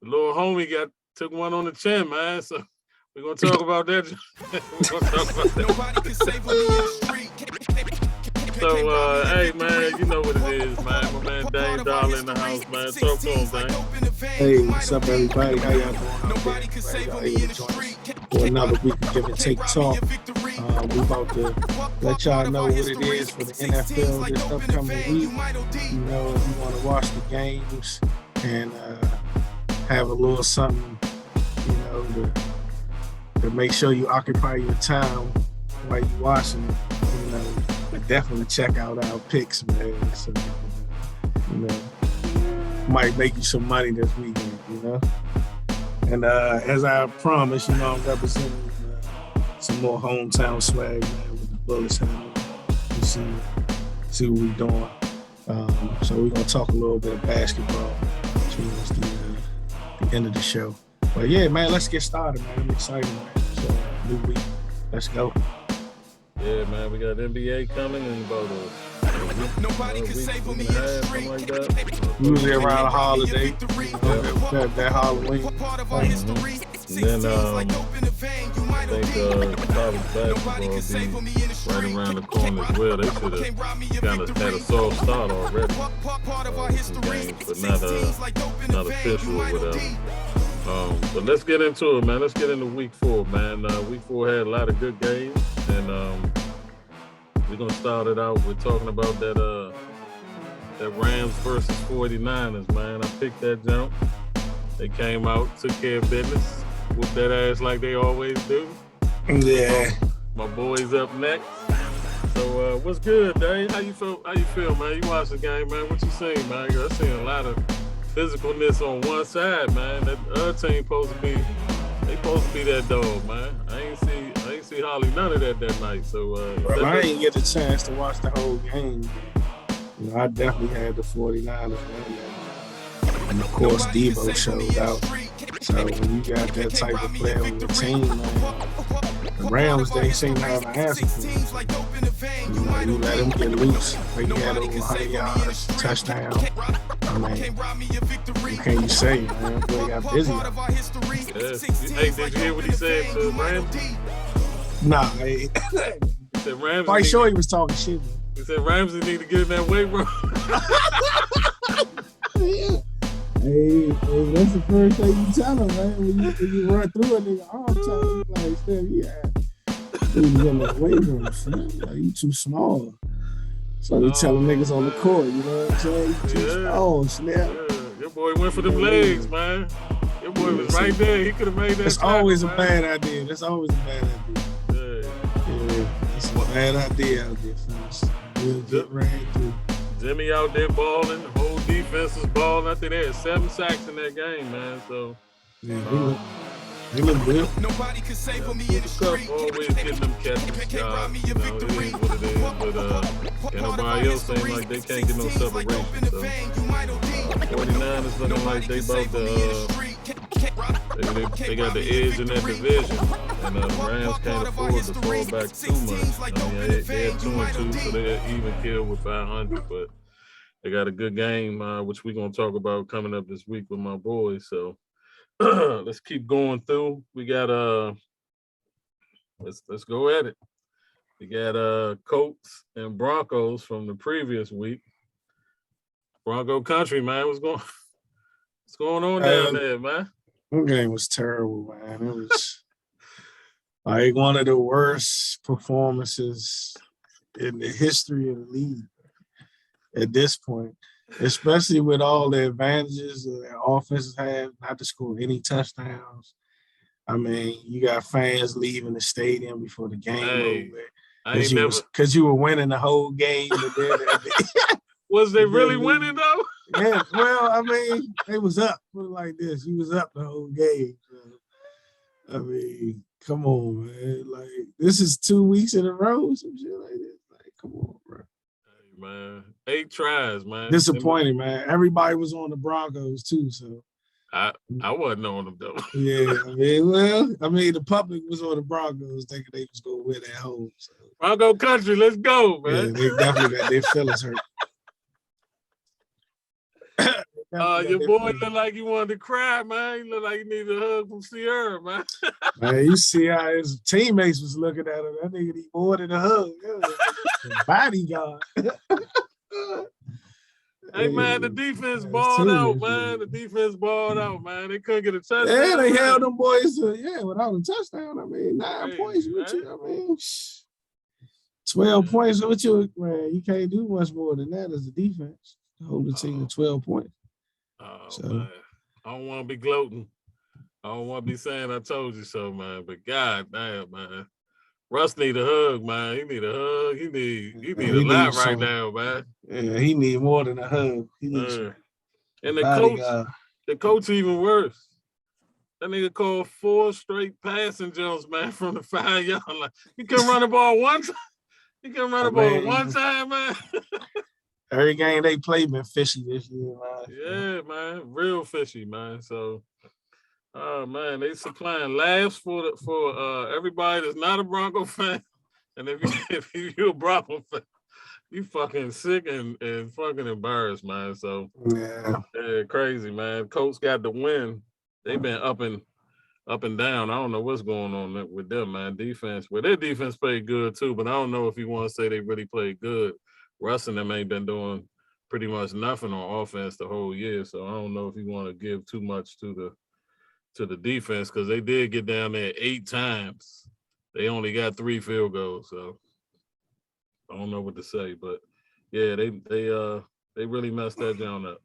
little homie took one on the chin, man. So we're gonna talk about that. We're gonna talk about that. Nobody can save me in the street. So hey man, you know what it is, man. My man Dame Dollar in the house, man. Talk to him, Dame. Hey, what's up, everybody? How y'all doing? Nobody can save me in the street. For another week of Give and Take Talk. We about to let y'all know what it is for the NFL this upcoming week. You know, if you want to watch the games and have a little something, you know, to make sure you occupy your time while you watching it, you know, definitely check out our picks, man. So, you know, might make you some money this weekend, you know. And as I promised, you know, I'm representing some more hometown swag, man, with the Bullets handle. You see what we're doing. So we're gonna talk a little bit of basketball towards the end of the show. But yeah, man, let's get started, man. I'm excited, man. So new week, let's go. Yeah, man, we got NBA coming in about nobody can save me in the street. Like that. Usually around a holiday, that Halloween. And then I think college basketball will be right around the corner as well. They should have kind of had a soft start already. Some games, but not official or whatever. But let's get into it, man. Let's get into week 4, man. Week 4 had a lot of good games, and we're gonna start it out with talking about that Rams versus 49ers, man. I picked that jump. They came out, took care of business, whooped that ass like they always do. Yeah. My boys up next. So what's good, Dave? How you feel, man? You watch the game, man. What you seen, man? I seen a lot of physicalness on one side, man. That other team supposed to be that dog, man. I ain't see Holly none of that night. So I didn't get a chance to watch the whole game. You know, I definitely had the 49ers, man. And of course, Debo showed out. So when you got that type of player on your team, man, the Rams, they seem to have an answer for him. You know, you let him get loose. Like he had over 100 yards, touchdown. I mean, what can you say, man? Boy got busy. Hey, did you hear what he said to Rams? Nah, he said Rams. Quite sure he was talking shit, man. He said Ramsey need to get in that weight room. Hey, that's the first thing you tell him, man. When you run through a nigga arm time, like, Steph, you need to get in the weight room, son. Like, you too small. So they telling niggas on the court, you know what I'm saying? You too small, Snap. Yeah. Your boy went for them legs, man. Your boy was right there. He could have made that. That's always a bad idea. That's always a bad idea. Yeah, that's a bad idea out there, fellas. We'll get ran through. Jimmy out there balling. The whole defense was balling. I think they had 7 sacks in that game, man. So yeah, he look good. Nobody can save me in the street. Always getting them catches, y'all. You know, it is what it is. But can't nobody else seem like they can't get no separation. So 49ers looking like they about to they got the edge in that division, and the Rams can't afford to fall back too much. I mean, they had 2-2, so they're even killed with 500. But they got a good game, which we're gonna talk about coming up this week with my boys. So let's keep going through. We got let's go at it. We got Colts and Broncos from the previous week. Bronco country, man. What's going on down there, man? That game was terrible, man. It was like one of the worst performances in the history of the league at this point, especially with all the advantages that their offenses have, not to score any touchdowns. I mean, you got fans leaving the stadium before the game over because you were winning the whole game. Was they really winning though? Yeah, well, I mean, they was up. Put it like this: you was up the whole game. So, I mean, come on, man. Like this is 2 weeks in a row, some shit like this. Like, come on, bro. Hey, man, 8 tries, man. Disappointing, man. Everybody was on the Broncos too, so I wasn't on them though. Yeah, I mean, the public was on the Broncos, thinking they was gonna win at home. So. Bronco country, let's go, man. Yeah, they definitely got their feelings hurt. Your boy look like he wanted to cry, man. He look like he needed a hug from Sierra, man. Man, you see how his teammates was looking at him. That nigga need more than a hug. Bodyguard. Hey, man, the defense balled out, man. The defense balled out, man. They couldn't get a touchdown. Yeah, they held them boys without a touchdown. I mean, 9 points with you. I mean, 12 points with you, man. You can't do much more than that as a defense. Hold the team to 12 points. Man. I don't want to be gloating. I don't want to be saying I told you so, man. But God damn, man. Russ need a hug, man. He need a hug. He need a lot right now, man. Yeah, he need more than a hug. He needs and the coach even worse. That nigga called 4 straight passing jumps, man, from the 5-yard line. He couldn't run the ball one time. He couldn't run the ball one time, man. Every game they played been fishy this year, man. Yeah, man. Real fishy, man. So man, they supplying laughs for everybody that's not a Bronco fan. And if you're a Bronco fan, you fucking sick and fucking embarrassed, man. So yeah, crazy, man. Colts got the win. They've been up and down. I don't know what's going on with them, man. Defense. Well, their defense played good too, but I don't know if you want to say they really played good. Russ and them ain't been doing pretty much nothing on offense the whole year. So I don't know if you want to give too much to the defense, because they did get down there 8 times. They only got 3 field goals. So I don't know what to say, but yeah, they really messed that down up.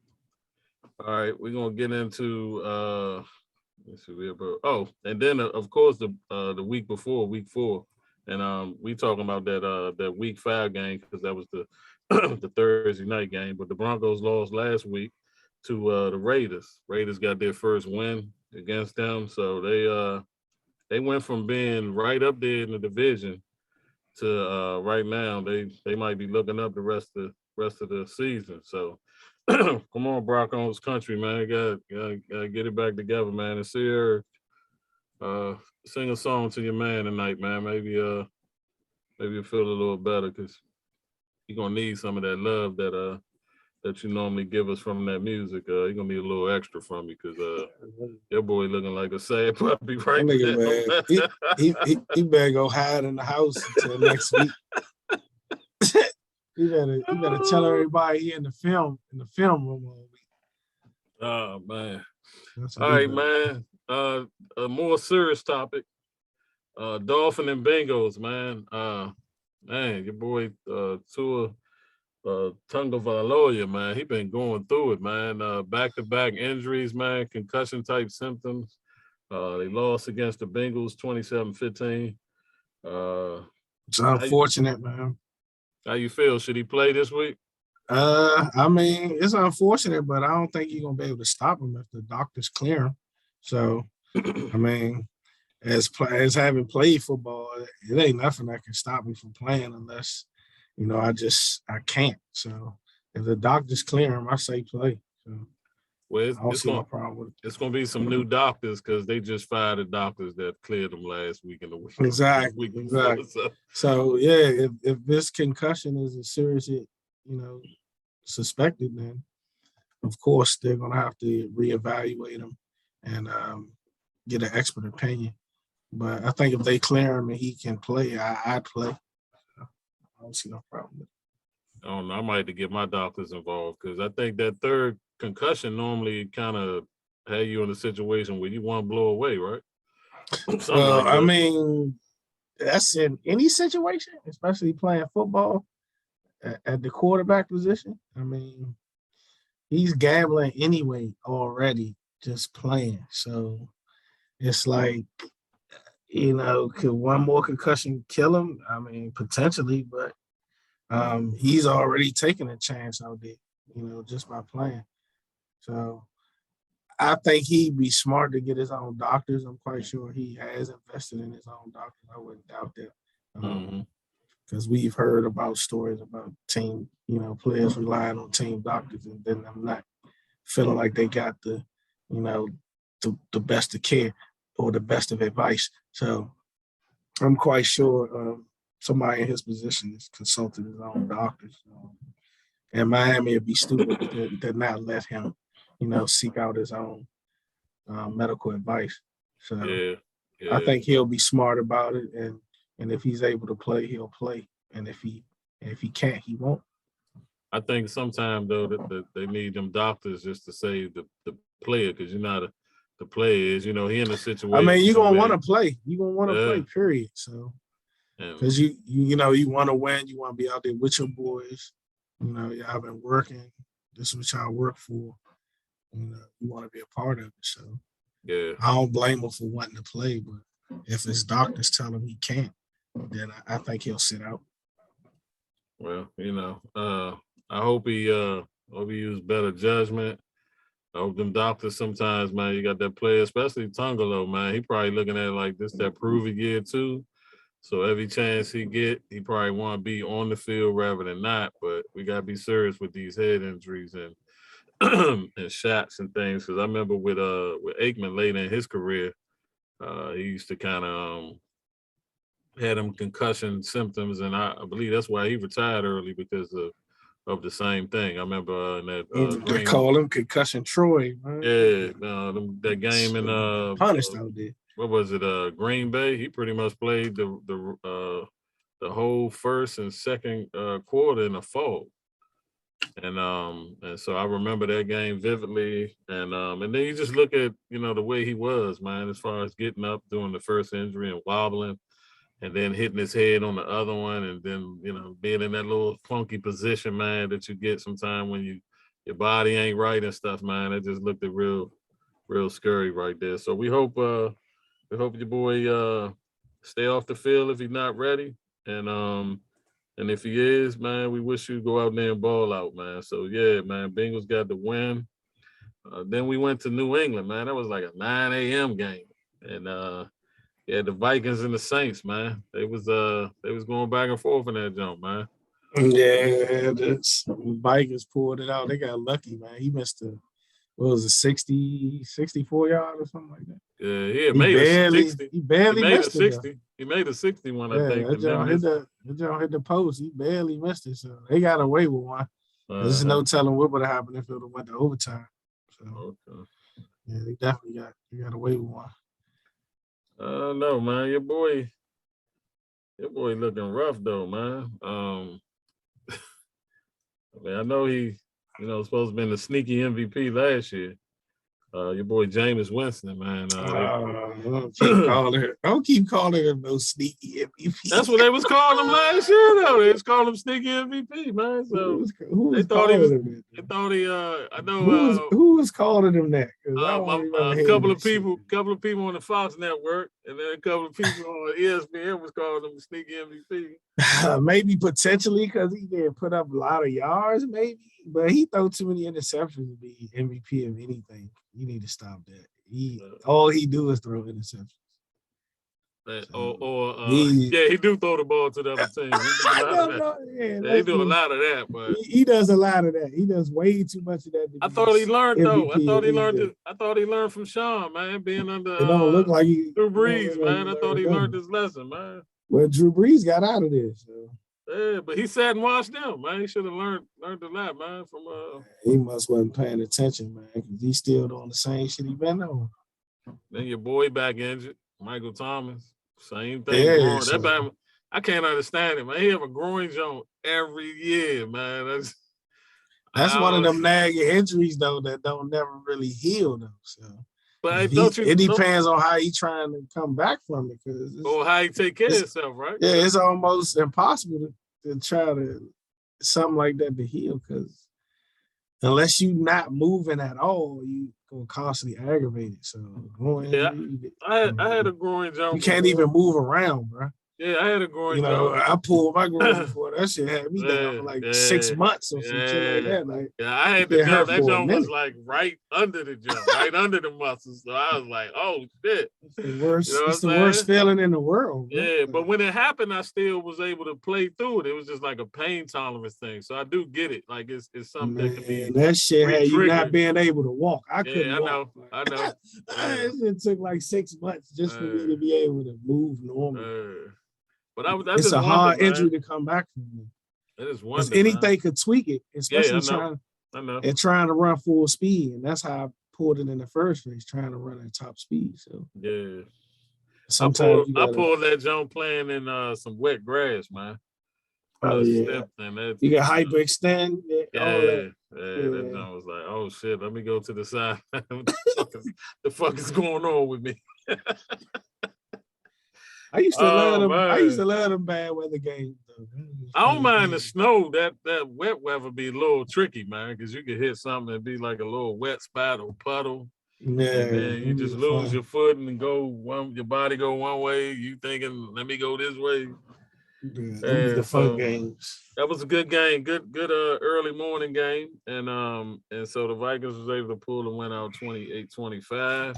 All right, we're gonna get into let's see here, bro. Oh, and then of course the week before, week 4, and we talking about that week 5 game, because that was the the Thursday night game. But the Broncos lost last week to the Raiders. Raiders got their first win against them, so they went from being right up there in the division to right now they might be looking up the rest of the season. So come on, Broncos country, man. Gotta get it back together, man. And Sierra, sing a song to your man tonight, man. Maybe you'll feel a little better, because you're gonna need some of that love that you normally give us from that music. You're gonna need a little extra from me, because your boy looking like a sad puppy right now. Man, he better go hide in the house until next week. You better tell everybody he in the film room all week. Oh man. All right, man. A more serious topic. Dolphin and Bengals, man. Man, your boy Tua Tagovailoa, man. He been going through it, man. Back-to-back injuries, man. Concussion type symptoms. They lost against the Bengals 27-15. It's unfortunate, man. How you feel? Should he play this week? I mean, it's unfortunate, but I don't think you're gonna be able to stop him if the doctors clear him. So, I mean, as having played football, it ain't nothing that can stop me from playing unless, I can't. So, if the doctors clear him, I say play. So, well, I don't see no problem with it. It's gonna be some new doctors, because they just fired the doctors that cleared them last week in the week. Exactly. So yeah, if this concussion is as serious as suspected, then of course they're gonna have to reevaluate him and get an expert opinion. But I think if they clear him and he can play, I'd play. I don't see no problem with it. I don't know. I might have to get my doctors involved, because I think that third concussion normally kind of had you in a situation where you want to blow away, right? I mean, that's in any situation, especially playing football at the quarterback position. I mean, he's gambling anyway already, just playing. So it's like, could one more concussion kill him? I mean, potentially, but he's already taken a chance out there, just by playing. So I think he'd be smart to get his own doctors. I'm quite sure he has invested in his own doctors. I wouldn't doubt that. Because we've heard about stories about team, players relying on team doctors and then them not feeling like they got the best of care or the best of advice. So I'm quite sure somebody in his position has consulted his own doctors. And Miami would be stupid to not let him seek out his own medical advice. So yeah. I think he'll be smart about it, and if he's able to play, he'll play, and if he can't, he won't. I think sometimes though that they need them doctors just to save the player, because the player is, he in a situation. I mean, you're gonna want to play. You're gonna want to play, period. So because you want to win, you want to be out there with your boys. Y'all been working. This is what y'all work for. You want to be a part of it. So yeah, I don't blame him for wanting to play, but if his doctors tell him he can't, then I think he'll sit out. Well, I hope he use better judgment. I hope them doctors sometimes, man, you got that player, especially Tungalo, man. He probably looking at it like this, that prove it year too. So every chance he get, he probably want to be on the field rather than not. But we got to be serious with these head injuries and and shots and things. Because I remember with Aikman later in his career, he used to kind of had them concussion symptoms, and I believe that's why he retired early, because of the same thing. I remember in that they call him Concussion Troy, man. Yeah, that game in punished out there. What was it? Green Bay. He pretty much played the whole first and second quarter in the fall, and so I remember that game vividly. And then you just look at the way he was, man, as far as getting up, doing the first injury and wobbling, and then hitting his head on the other one, and then being in that little funky position, man, that you get sometimes when your body ain't right and stuff, man. It just looked real scary right there. So we hope your boy stay off the field if he's not ready, and if he is, man, we wish you go out there and ball out, man. So yeah, man, Bengals got the win. Then we went to New England, man. That was like a 9 a.m. game, and the Vikings and the Saints, man. They was going back and forth in that jump, man. Yeah, the Vikings pulled it out. They got lucky, man. He missed what was it, 64 yard or something like that? Yeah, he made a 60. He barely missed 60. it. He made a 61, I think. That John hit the post. He barely missed it. So they got away with one. There's no telling what would have happened if it would have went to overtime. So yeah, they definitely got away with one. No, man. Your boy looking rough though, man. I know he supposed to be the sneaky MVP last year. Your boy Jameis Winston, man. Don't keep calling him no sneaky MVP. That's what they was calling him last year, though. They was calling him sneaky MVP, man. So who was calling him that? They thought he. I know. Who was calling him that? A couple of people on the Fox Network, and then a couple of people on ESPN was calling him sneaky MVP. Maybe potentially because he didn't put up a lot of yards, maybe, but he threw too many interceptions to be MVP of anything. You need to stop that. All he do is throw interceptions. He do throw the ball to the other team. He do a lot of that, but he does a lot of that. He does way too much of that. I thought he learned though. I thought he learned from Sean, man, being under. It don't look like Drew Brees, man. I thought he learned his lesson, man. Well, Drew Brees got out of there, so. Yeah, but he sat and watched them, man. He should have learned a lot, man. From he must wasn't paying attention, man, because he's still doing the same shit he been on. Then your boy back injured, Michael Thomas, same thing. Yeah, I can't understand it, man. He have a groin joint every year, man. That's one of them nagging injuries though that don't never really heal though. So. But it depends on how he trying to come back from it, or how he take care of himself, right? Yeah, it's almost impossible to try to something like that to heal, because unless you not moving at all, you gonna constantly aggravate it. So I had a groin jump. You can't even move around, bro. Yeah, I had a groin jump. I pulled my groin before. That shit had me down for like 6 months or something like that. I had the jump. That jump was like right under the jump, right under the muscles. So I was like, oh shit. It's the worst feeling in the world. Bro. Yeah, but when it happened, I still was able to play through it. It was just like a pain tolerance thing. So I do get it. Like it's something that can be. That shit had you not being able to walk. I couldn't walk. I know. It took like 6 months just for me to be able to move normally. But it's a hard injury to come back from. It is one. Anything could tweak it, especially I know. and trying to run full speed. And that's how I pulled it in the first race, trying to run at top speed. So yeah. sometimes I pulled that jump playing in some wet grass, man. Oh yeah. You got hyperextend, all that. Yeah, that jump was like, oh shit, let me go to the side. the fuck is going on with me? I used to love them. I used to love them bad weather games. Though. I don't mind the snow. That wet weather be a little tricky, man, because you can hit something and be like a little wet spot or puddle. Yeah, and then you just lose your foot and your body go one way. You thinking, let me go this way. Yeah, the fun games. That was a good game, good early morning game, and so the Vikings was able to pull the win out 28-25.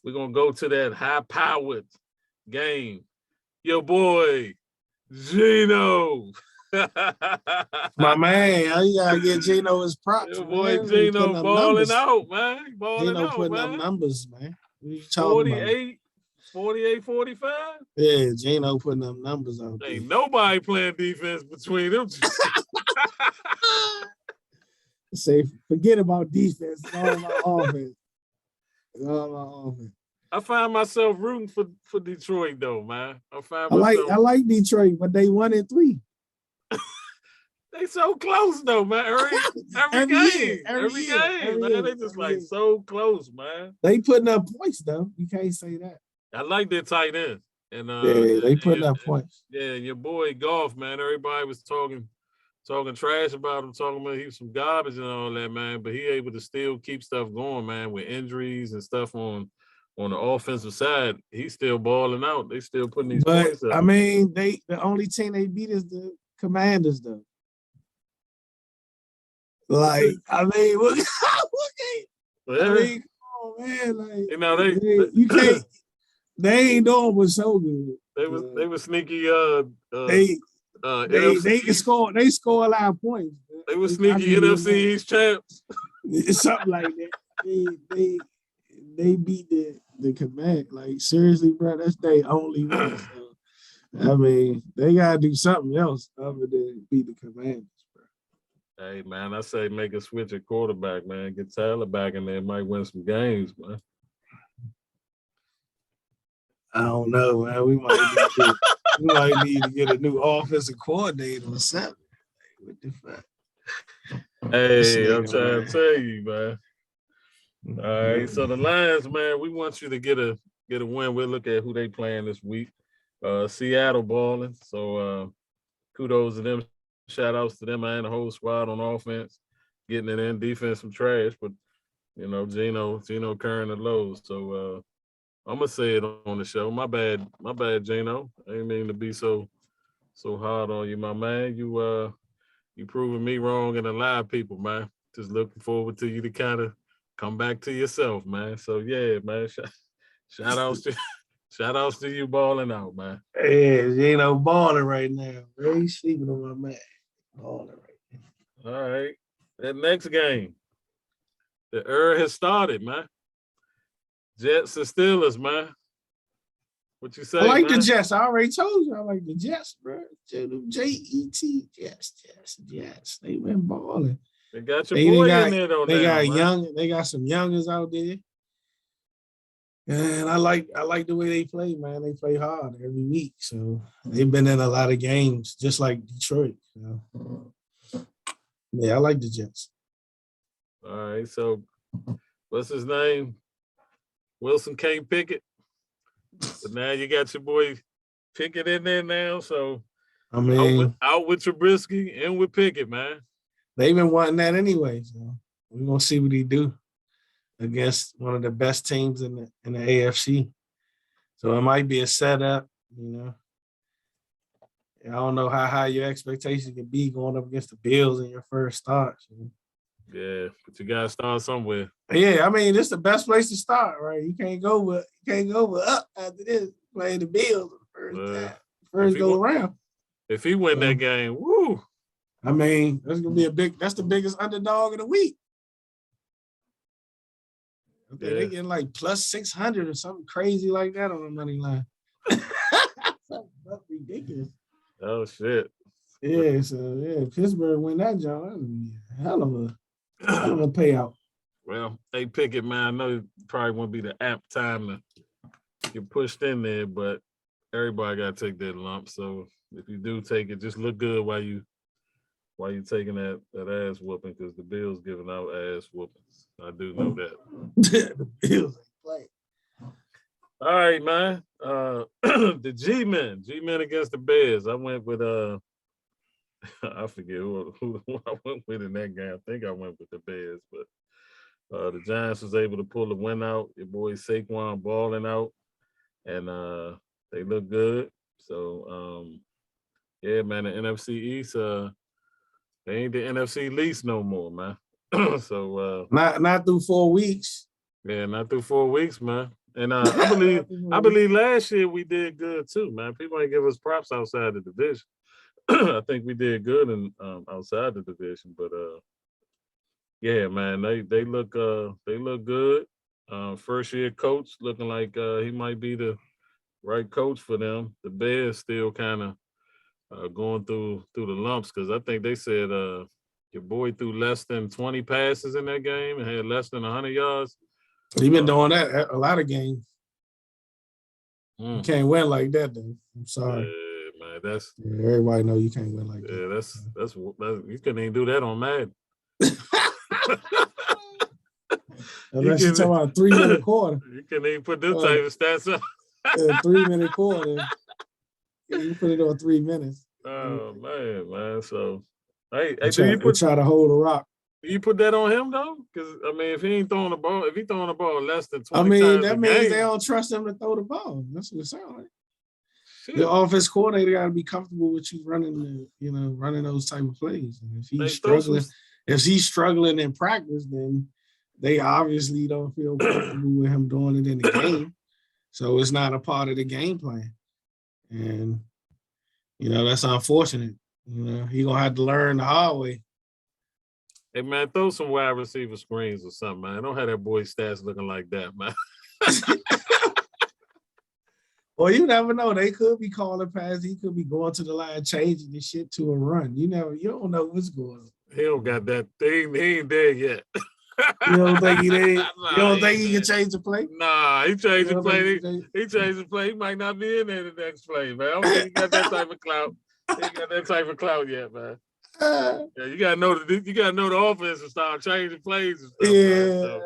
We're gonna go to that high-powered game. Your boy Gino. My man, you gotta get Gino his props. Your boy man. Gino balling out, man. Gino putting up numbers, man. What you talking 48-45? Yeah, Gino putting up numbers out there. Ain't nobody playing defense between them. Say, forget about defense. It's all about offense. It's all about offense. I find myself rooting for Detroit though, man. I like Detroit, but they 1-3. They so close though, man. Every game, man. They just like so close, man. They putting up points though. You can't say that. I like their tight end. And they putting up points. Yeah, your boy Goff, man. Everybody was talking trash about him, talking about he was some garbage and all that, man. But he able to still keep stuff going, man, with injuries and stuff on the offensive side. He's still balling out. They still putting these points up. I mean, the only team they beat is the Commanders, though. Like, I mean, what I mean, come on, man. Like, you know, you can't. They ain't doing was so good. They were sneaky. They can score. They score a lot of points. They were sneaky NFC East champs. Something like that. They beat the Command. Like seriously, bro, that's their only win. So, I mean, they gotta do something else other than beat the Commanders, bro. Hey man, I say make a switch at quarterback, man. Get Tyler back in there, might win some games, man. I don't know, man. We might need to get a new offensive coordinator or something. What the fuck? Hey, I'm trying to tell you, man. All right, so the Lions, man, we want you to get a win. We'll look at who they playing this week. Seattle balling, so kudos to them. Shout outs to them and the whole squad on offense, getting it in. Defense some trash, but you know Gino carrying the lows. So I'm gonna say it on the show. My bad, Gino. I didn't mean to be so hard on you, my man. You proving me wrong and a lot of people, man. Just looking forward to you to kind of come back to yourself, man. So yeah, man. Shout outs to you balling out, man. Yeah, Gino balling right now. Really sleeping on my man. Balling right now. All right. That next game. The era has started, man. Jets and Steelers, man. What you say? I like man? the Jets. I already told you I like the Jets, bro. J-E-T, Jets. They been balling. They got your boy in there though. They got some youngers out there. And I like the way they play, man. They play hard every week. So they've been in a lot of games, just like Detroit. You know? Yeah, I like the Jets. All right, so what's his name? Wilson can't pick it. But now you got your boy Pickett in there now. So I mean out with Trubisky and with Pickett, man. They've been wanting that anyway. So we're gonna see what he do against one of the best teams in the AFC. So it might be a setup, you know. I don't know how high your expectations can be going up against the Bills in your first start. So. Yeah, but you gotta start somewhere. Yeah, I mean, this is the best place to start, right? You can't go with up after this, playing the Bills the first go around. If he win that game, woo. I mean, that's the biggest underdog of the week. Okay, they getting like plus 600 or something crazy like that on the money line. That's ridiculous. Oh shit. Yeah, so Pittsburgh win that job. That would be a hell of a Hell pay out. Well, hey Pickett, man, I know it probably won't be the apt time to get pushed in there, but everybody got to take that lump. So if you do take it, just look good while you taking that ass whooping, because the Bills giving out ass whoopings. I do know that. The Bills ain't playing. All right, man. The G-Men against the Bears. I went with I forget who I went with in that game. I think I went with the Bears, but the Giants was able to pull the win out. Your boy Saquon balling out, and they look good. So yeah, man, the NFC East, they ain't the NFC least no more, man. So not through 4 weeks. Yeah, not through 4 weeks, man. And I believe last year we did good too, man. People ain't give us props outside the division. I think we did good in outside the division, but yeah, man, they look good. First year coach looking like he might be the right coach for them. The Bears still kind of going through the lumps, because I think they said your boy threw less than 20 passes in that game and had less than 100 yards. He been doing that a lot of games. You can't win like that, though. I'm sorry. Yeah, man, everybody know you can't win like that. Yeah, that's you couldn't even do that on Madden. Unless you're talking about a 3-minute quarter. You couldn't even put this type of stats up. A 3-minute quarter. You put it on 3 minutes. Oh man. So hey, try to hold a rock. You put that on him though? Because I mean, if he throwing the ball less than 20 I mean, times that means they don't trust him to throw the ball. That's what it sounds like. Shit. The offense coordinator got to be comfortable with you running those type of plays. And if he's struggling in practice, then they obviously don't feel comfortable with him doing it in the game. So it's not a part of the game plan. And that's unfortunate. He gonna have to learn the hard way. Hey man, throw some wide receiver screens or something, man. Don't have that boy stats looking like that, man. Well, you never know. They could be calling passes. He could be going to the line, changing the shit to a run. You don't know what's going on. He don't got that thing. He ain't there yet. You don't think he did? You don't think he can change the play? Nah, he changed the play. He changed the play. He might not be in there the next play, man. I don't think he got that type of clout. He ain't got that type of clout yet, man. Yeah, you gotta know the offense and start changing plays and stuff. Yeah,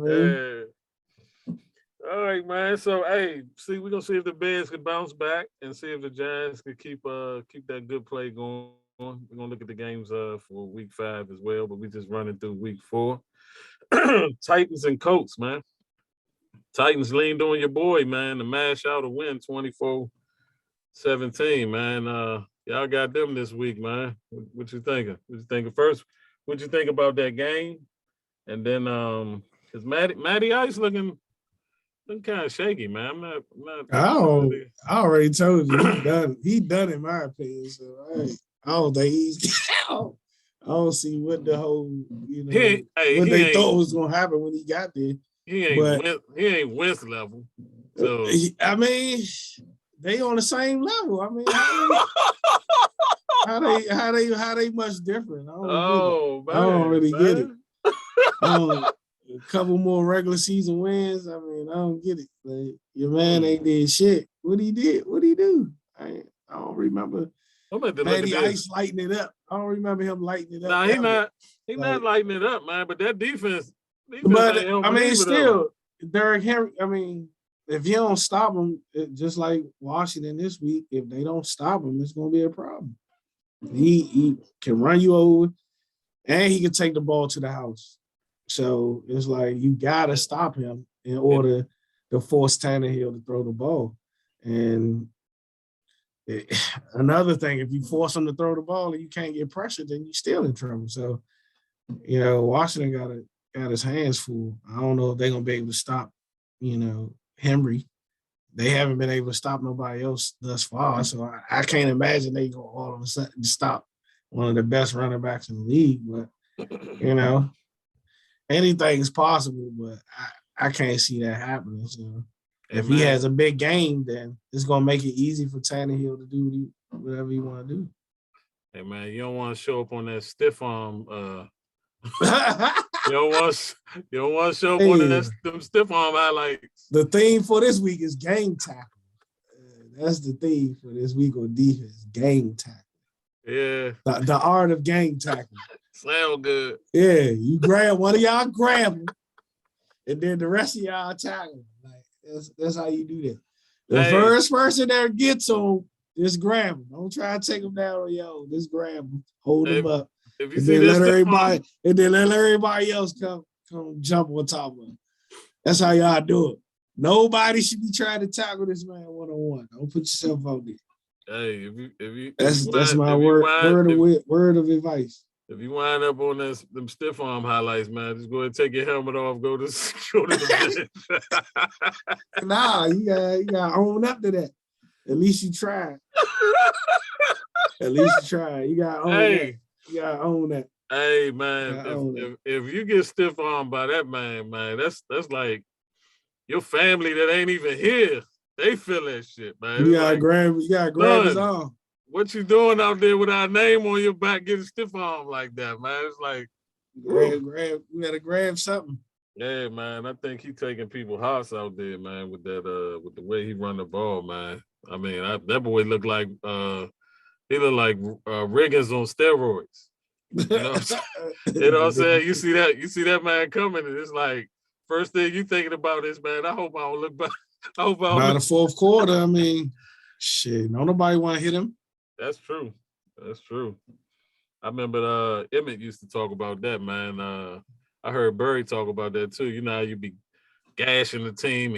yeah. All right, man. So hey, we're gonna see if the Bears can bounce back and see if the Giants can keep that good play going. We're gonna look at the games for week 5 as well, but we just running through week 4. Titans and Colts, man. Titans leaned on your boy, man, to mash out a win 24-17, man. Y'all got them this week, man. What you thinking? First, what you think about that game? And then because Matty Ice looking kind of shaky, man. I'm not I already told you he done in my opinion. So I don't think he's I don't see what the whole what they thought was gonna happen when he got there. He ain't Wentz level. So I mean, they on the same level. I mean, how they much different? I don't really get it. A couple more regular season wins. I mean, I don't get it. Like, your man ain't did shit. What he do? I don't remember. Matty Ice lighting it up. I don't remember him lighting it up. Nah, he not lighting it up, man. But that defense but I mean, still, Derrick Henry. I mean, if you don't stop him, just like Washington this week, if they don't stop him, it's gonna be a problem. He can run you over, and he can take the ball to the house. So it's like you gotta stop him in order to force Tannehill to throw the ball. And another thing, if you force him to throw the ball and you can't get pressure, then you're still in trouble. So, Washington got his hands full. I don't know if they're gonna be able to stop, Henry. They haven't been able to stop nobody else thus far. So I can't imagine they go all of a sudden stop one of the best running backs in the league. But anything's possible, but I can't see that happening. So if he has a big game, then it's gonna make it easy for Tannehill to do whatever he want to do. Hey man, you don't want to show up on that stiff arm You don't want to show one of them stiff arm highlights. The theme for this week is game tackle. That's the theme for this week on defense. Game tackle. Yeah. The art of game tackle. Sound good. Yeah, you grab one of y'all, grab them, and then the rest of y'all tackle. Like that's how you do that. The first person that gets them, just grab them. Don't try to take them down on your own. Just grab them, hold them up, if you see this, and then let everybody else come jump on top of them. That's how y'all do it. Nobody should be trying to tackle this man one-on-one. Don't put yourself out there. Hey, that's my word of advice. If you wind up on them stiff arm highlights, man, just go ahead and take your helmet off, go to the bench. Nah, you gotta own up to that. At least you tried. At least you tried. You gotta own that. You gotta own that. Hey man, if you get stiff armed by that man, that's like your family that ain't even here. They feel that shit, man. You gotta grab his arm. What you doing out there with our name on your back getting stiff arm like that, man? It's like you gotta grab something. Yeah, man. I think he taking people's hearts out there, man, with that with the way he run the ball, man. I mean, that boy looked like Riggins on steroids. You know what I'm saying? You see that man coming, and it's like first thing you thinking about is, man, I hope I don't look back. By the fourth quarter, I mean, shit, nobody want to hit him. That's true. I remember Emmett used to talk about that, man. I heard Burry talk about that too. You know how you be gashing the team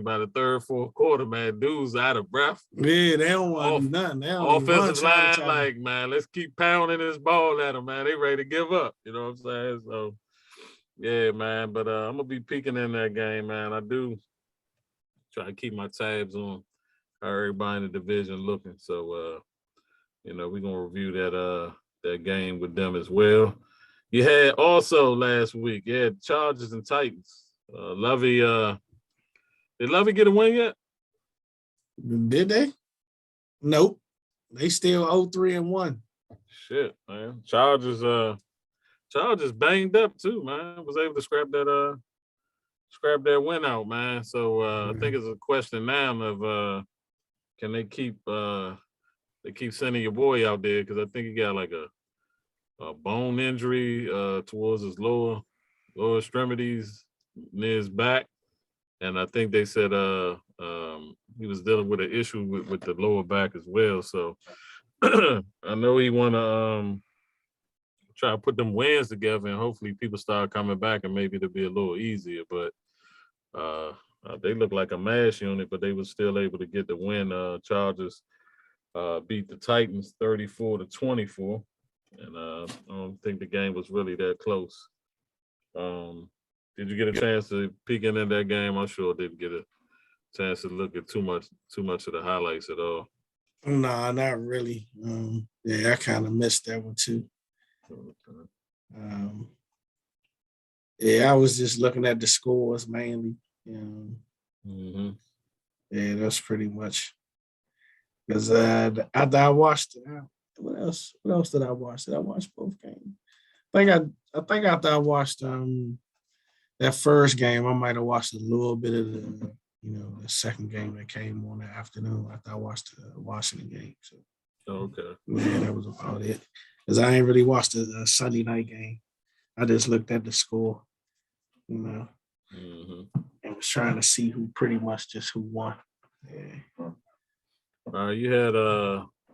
by the third, fourth quarter, man. Dudes out of breath. Yeah, they don't want to do nothing. Offensive line, like, man, let's keep pounding this ball at them, man. They ready to give up. You know what I'm saying? So, yeah, man. But I'm going to be peeking in that game, man. I do try to keep my tabs on how everybody in the division looking. So, we're going to review that game with them as well. You had also last week, Chargers and Titans. Lovey, did Lovey get a win yet? Did they? Nope. They still 0-3-1. Shit, man. Chargers banged up too, man. Was able to scrap that win out, man. So I think it's a question now of can they keep sending your boy out there, because I think he got like a bone injury towards his lower extremities near his back, and I think they said he was dealing with an issue with the lower back as well. So I know he want to try to put them wins together, and hopefully people start coming back, and maybe it'll be a little easier. But they look like a mash unit, but they were still able to get the win. Chargers beat the Titans 34-24, and I don't think the game was really that close. Did you get a chance to peek into that game? I sure didn't get a chance to look at too much of the highlights at all. Nah, not really. I kind of missed that one too. I was just looking at the scores mainly. Yeah, that's pretty much. Because after I watched it, what else did I watch? Did I watch both games? I think after I watched that first game, I might have watched a little bit of the second game that came on the afternoon after I watched the Washington game. So okay, yeah, that was about it. Because I ain't really watched the Sunday night game. I just looked at the score, and was trying to see who won. Yeah. You had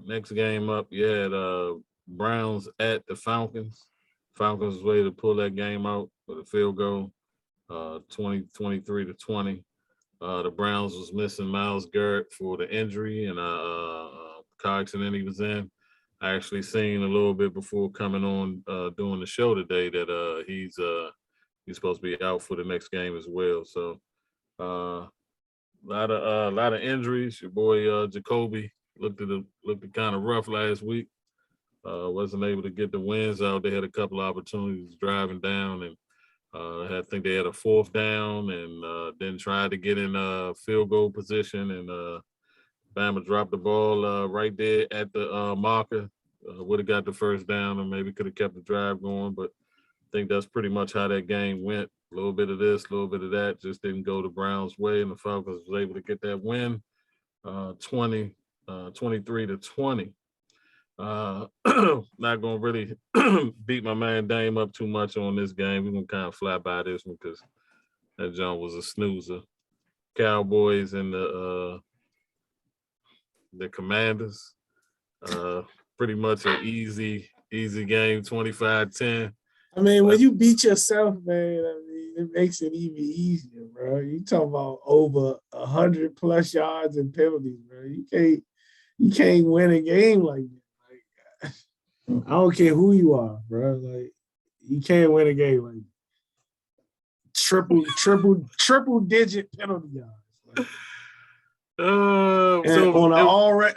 next game up. You had Browns at the Falcons. Falcons was ready to pull that game out with a field goal, 23-20. The Browns was missing Myles Garrett for the injury and car accident he was in. I actually seen a little bit before coming on doing the show today that he's supposed to be out for the next game as well. So a lot of injuries. Your boy Jacoby looked kind of rough last week. Wasn't able to get the wins out. They had a couple of opportunities driving down, and I think they had a fourth down, and then tried to get in field goal position, and Bama dropped the ball right there at the marker. Would have got the first down, and maybe could have kept the drive going, but think that's pretty much how that game went. A little bit of this, a little bit of that. Just didn't go the Browns' way, and the Falcons was able to get that win, 23-20. Not gonna really beat my man Dame up too much on this game. We're gonna kind of fly by this one because that John was a snoozer. Cowboys and the Commanders. Pretty much an easy game, 25-10. I mean, when you beat yourself, man, I mean, it makes it even easier, bro. You talk about over 100+ yards and penalties, bro. You can't win a game like that. Like, I don't care who you are, bro. Like, you can't win a game like that. Triple digit penalty yards. Like, So on an already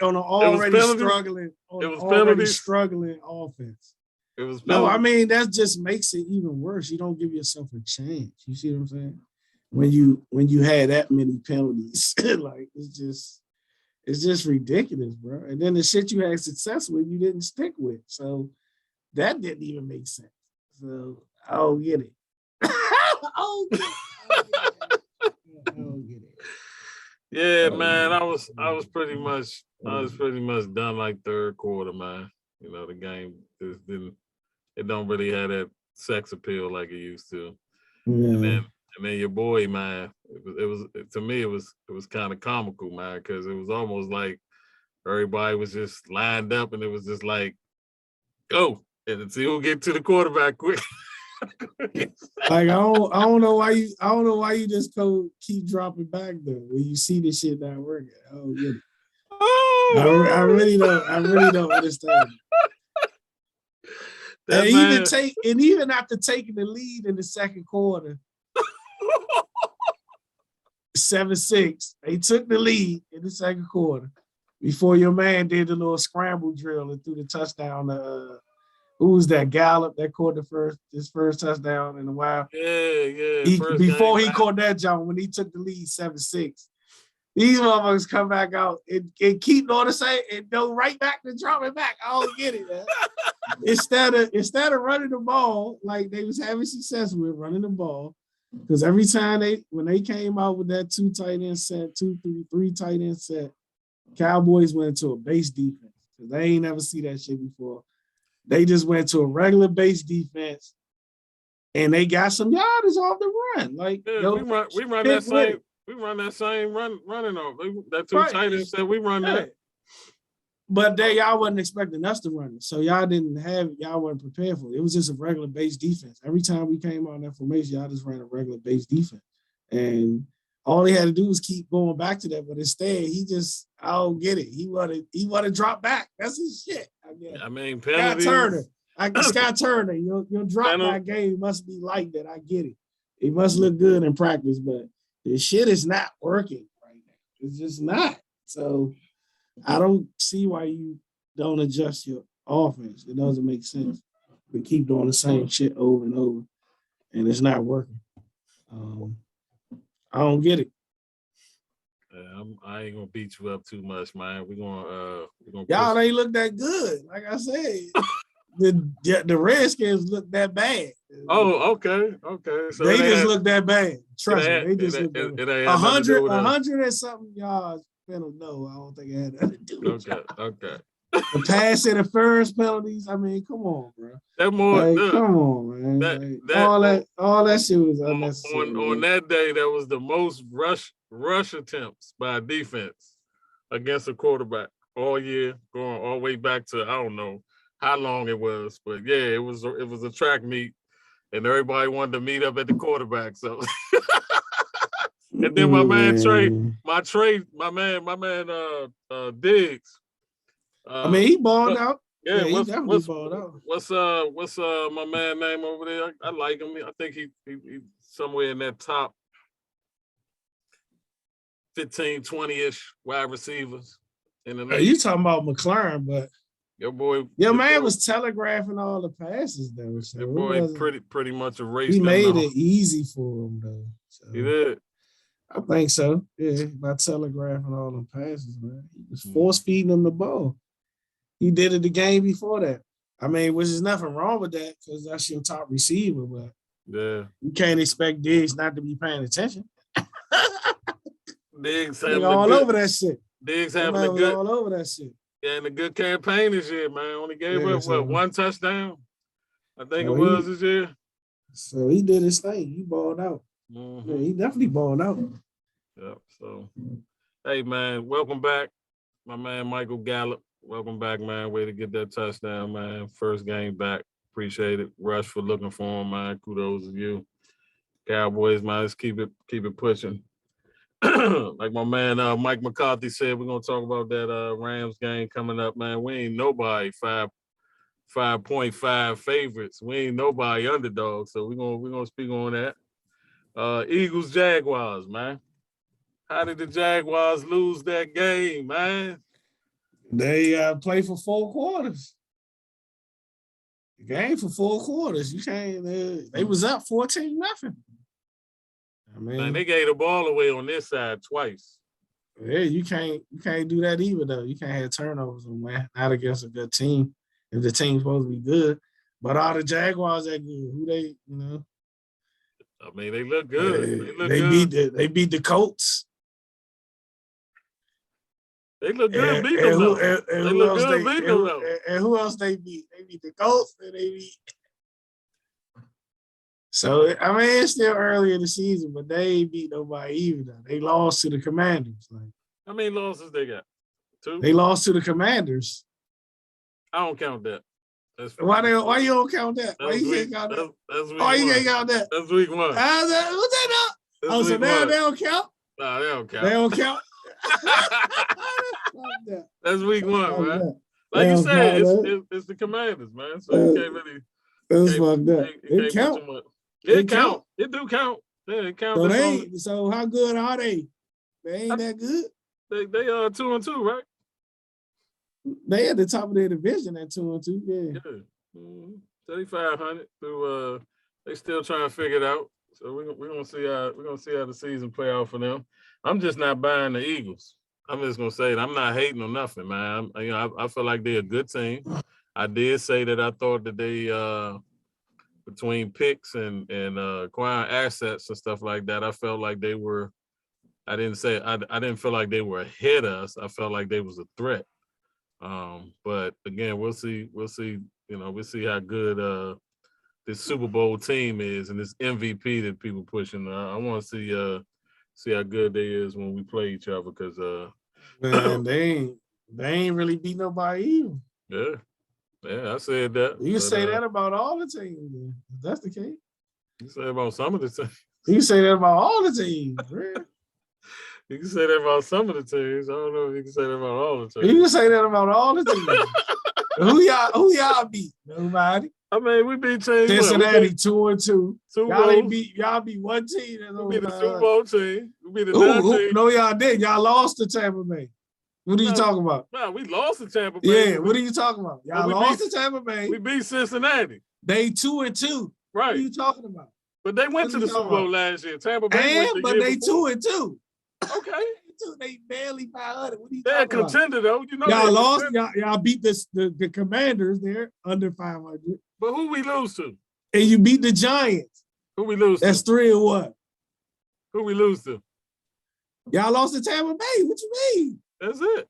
penalties. struggling offense. It was No, I mean that just makes it even worse. You don't give yourself a chance. You see what I'm saying? When you had that many penalties, like it's just ridiculous, bro. And then the shit you had success with, you didn't stick with. So that didn't even make sense. So I don't get it. I don't get it. Yeah, man. I was pretty much done like third quarter, man. You know, the game just didn't. It don't really have that sex appeal like it used to. Yeah. And then your boy, man. It was to me. It was kind of comical, man, because it was almost like everybody was just lined up, and it was just like, go and see who get to the quarterback quick. Like I don't know why you just keep dropping back though when you see this shit not working. I don't get it. I really don't understand. Even after taking the lead in the second quarter, 7-6, they took the lead in the second quarter before your man did the little scramble drill and threw the touchdown. Who was that? Gallup that caught his first touchdown in a while. Yeah. Before he caught that jump when he took the lead 7-6. These motherfuckers come back out and keep doing the same and go right back to dropping back. I don't get it, man. Instead of running the ball like they was having success with running the ball, because every time when they came out with that 2 tight end set, 3 tight end set, Cowboys went to a base defense because they ain't never see that shit before. They just went to a regular base defense, and they got some yardage off the run. Like we run that same. We run that same running over. That 2 tight ends said we run that. But y'all wasn't expecting us to run it. So y'all weren't prepared for it. It was just a regular base defense. Every time we came out in that formation, y'all just ran a regular base defense. And all he had to do was keep going back to that. But instead, I don't get it. He wanted to drop back. That's his shit. I mean, penalties. Scott Turner, your drop back game must be like that. I get it. He must look good in practice, but this shit is not working right now. It's just not. So I don't see why you don't adjust your offense. It doesn't make sense. We keep doing the same shit over and over, and it's not working. I don't get it. I ain't gonna beat you up too much, man. We're gonna y'all ain't look that good. Like I said, the Redskins look that bad. Oh, okay. So they just look that bad. Trust me, they just look that bad. 100 and something yards. No, I don't think it had nothing to do with it. Okay. The pass interference penalties. I mean, come on, bro. Come on, man. All that shit was unnecessary. On that day, that was the most rush attempts by defense against a quarterback all year, going all the way back to I don't know how long it was, but yeah, it was a track meet, and everybody wanted to meet up at the quarterback. So, and then my man Diggs. I mean, he balled out. Yeah, he definitely balled out. What's my man name over there? I like him. I think he somewhere in that top 15, 20-ish wide receivers in the league. You talking about McLaurin, but your man was telegraphing all the passes though. So your boy pretty much erased. He made it easy for him though. So. He did. I think so. Yeah, by telegraphing all the passes, man. He was force feeding them the ball. He did it the game before that. I mean, which is nothing wrong with that because that's your top receiver, but Yeah. you can't expect Diggs not to be paying attention. Diggs They having all a good, over that shit. Diggs That having man a was good, all over that shit. and a good campaign this year, man. Only gave Yeah, up, so- what, 1 touchdown? I think So it was this year. So he did his thing. He balled out. Mhm. Yeah, he definitely balled out. Yep. So, hey, man, welcome back, my man Michael Gallup. Welcome back, man. Way to get that touchdown, man. First game back. Appreciate it. Rush for looking for him, man. Kudos to you. Cowboys, man. Let's keep it pushing. Like my man Mike McCarthy said, we're gonna talk about that Rams game coming up, man. We ain't nobody 5.5 favorites. We ain't nobody underdog. So we're gonna speak on that. Eagles Jaguars, man. How did the Jaguars lose that game, man? They played for 4 quarters. The game for 4 quarters. You can't. They was up 14-0. I mean, Man, they gave the ball away on this side twice. Yeah, you can't do that either though. You can't have turnovers, man. Not against a good team. If the team's supposed to be good, but all the Jaguars that good. Who they, I mean, they look good. They beat the Colts. They look good. Beat them though. They look good. Beat them though. And who else they beat? They beat the Colts and they beat. So I mean, it's still early in the season, but they ain't beat nobody even though. They lost to the Commanders. Like, how many losses they got? 2. They lost to the Commanders. I don't count that. Why you don't count that? Why you can't count that? Why you can't count that? That's week 1. What's that up? Oh, so now they don't count? Nah, they don't count. They don't count? That's week 1, man. Like you said, it's the Commanders, man. So you can't really. That's fucked up. It count. It count. It do count. Yeah, it counts. So how good are they? They ain't that good. They are 2-2, right? They at the top of their division at 2-2. Yeah. 3,500 through. They still trying to figure it out. So we're gonna see how the season play out for them. I'm just not buying the Eagles. I'm just gonna say it. I'm not hating on nothing, man. I feel like they're a good team. I did say that I thought that they between picks and acquiring assets and stuff like that, I felt like they were. I didn't feel like they were ahead of us. I felt like they was a threat. But again, we'll see. We'll see how good this Super Bowl team is and this MVP that people pushing. I want to see how good they is when we play each other because man, they ain't really beat nobody either. Yeah, I said that. You can say that about all the teams. Man. If that's the case. You say about some of the teams. You can say that about all the teams. Man. You can say that about some of the teams. I don't know if you can say that about all the teams. You can say that about all the teams. Who y'all beat? Nobody. I mean, we beat teams. Cincinnati 2-2. Y'all beat one team. We beat the Super Bowl team. We beat the team. No, y'all didn't. Y'all lost to Tampa Bay. What are you talking about? No, we lost to Tampa Bay. Yeah, what are you talking about? Y'all lost to Tampa Bay. We beat Cincinnati. They 2-2. Right. What are you talking about? But they went to the Super Bowl last year. Tampa Bay went but they 2-2. Okay. They barely 500. What are you They're a contender, though. You know y'all lost. Y'all beat the Commanders. They're under 500. But who we lose to? And you beat the Giants. Who we lose to? That's 3-1. Who we lose to? Y'all lost to Tampa Bay. What you mean? That's it.